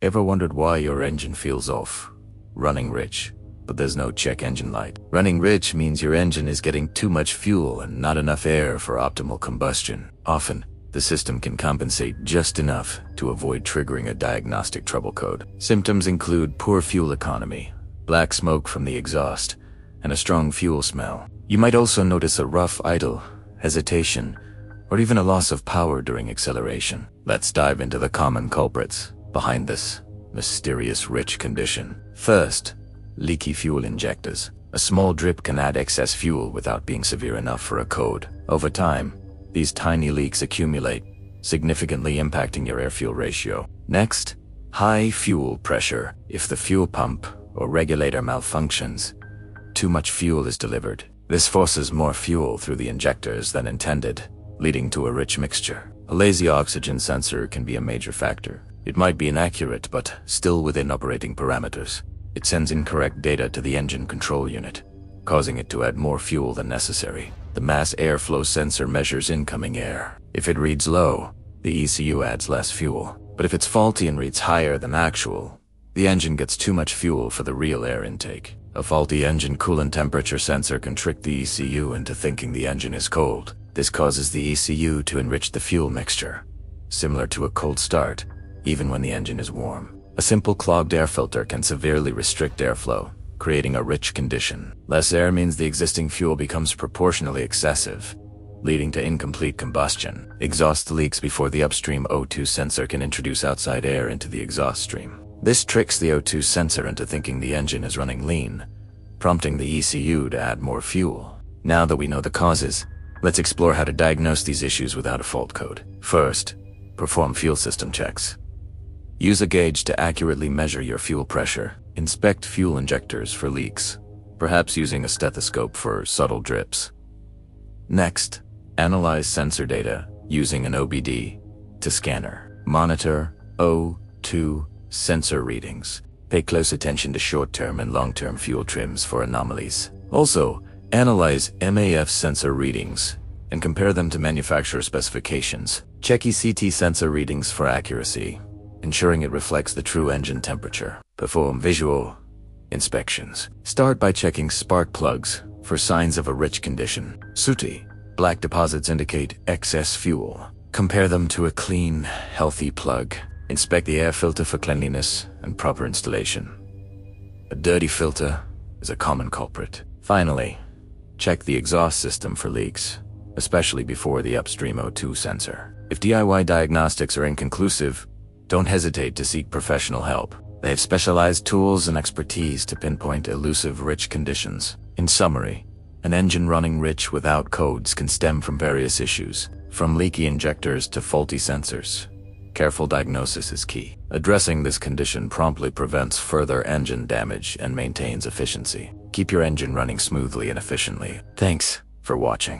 Ever wondered why your engine feels off? Running rich, but there's no check engine light. Running rich means your engine is getting too much fuel and not enough air for optimal combustion. Often, the system can compensate just enough to avoid triggering a diagnostic trouble code. Symptoms include poor fuel economy, black smoke from the exhaust, and a strong fuel smell. You might also notice a rough idle, hesitation, or even a loss of power during acceleration. Let's dive into the common culprits behind this mysterious rich condition. First, leaky fuel injectors. A small drip can add excess fuel without being severe enough for a code. Over time, these tiny leaks accumulate, significantly impacting your air-fuel ratio. Next, high fuel pressure. If the fuel pump or regulator malfunctions, too much fuel is delivered. This forces more fuel through the injectors than intended, leading to a rich mixture. A lazy oxygen sensor can be a major factor. It might be inaccurate, but still within operating parameters. It sends incorrect data to the engine control unit, causing it to add more fuel than necessary. The mass airflow sensor measures incoming air. If it reads low, the ECU adds less fuel. But if it's faulty and reads higher than actual, the engine gets too much fuel for the real air intake. A faulty engine coolant temperature sensor can trick the ECU into thinking the engine is cold. This causes the ECU to enrich the fuel mixture, similar to a cold start, even when the engine is warm. A simple clogged air filter can severely restrict airflow, creating a rich condition. Less air means the existing fuel becomes proportionally excessive, leading to incomplete combustion. Exhaust leaks before the upstream O2 sensor can introduce outside air into the exhaust stream. This tricks the O2 sensor into thinking the engine is running lean, prompting the ECU to add more fuel. Now that we know the causes, let's explore how to diagnose these issues without a fault code. First, perform fuel system checks. Use a gauge to accurately measure your fuel pressure. Inspect fuel injectors for leaks, perhaps using a stethoscope for subtle drips. Next, analyze sensor data using an OBD to scanner. Monitor O2 sensor readings. Pay close attention to short-term and long-term fuel trims for anomalies. Also, analyze MAF sensor readings and compare them to manufacturer specifications. Check ECT sensor readings for accuracy, ensuring it reflects the true engine temperature. Perform visual inspections. Start by checking spark plugs for signs of a rich condition. Sooty, black deposits indicate excess fuel. Compare them to a clean, healthy plug. Inspect the air filter for cleanliness and proper installation. A dirty filter is a common culprit. Finally, check the exhaust system for leaks, especially before the upstream O2 sensor. If DIY diagnostics are inconclusive, don't hesitate to seek professional help. They have specialized tools and expertise to pinpoint elusive rich conditions. In summary, an engine running rich without codes can stem from various issues, from leaky injectors to faulty sensors. Careful diagnosis is key. Addressing this condition promptly prevents further engine damage and maintains efficiency. Keep your engine running smoothly and efficiently. Thanks for watching.